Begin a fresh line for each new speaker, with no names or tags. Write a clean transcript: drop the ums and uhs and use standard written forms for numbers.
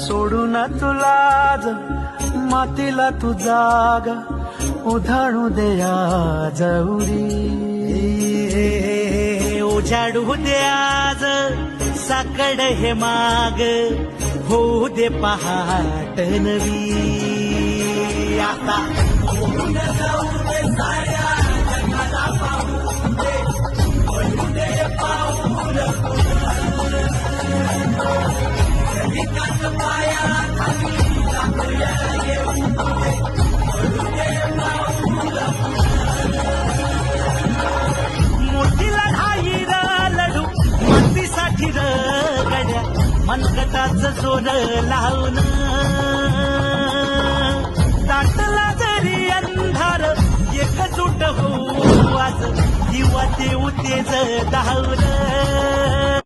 सोडून तुला ज मातीला तू जाग उधाणू दे आज उरी
उजाडू दे आज साकड हे माग होऊ दे पहाट नवी आता मोठीला ढाई लढू मातीसाठी गड्या मनगटाच जोर लावून दाटला जरी अंधार एकजूट होऊ आज दिवा देऊ तेज धावलं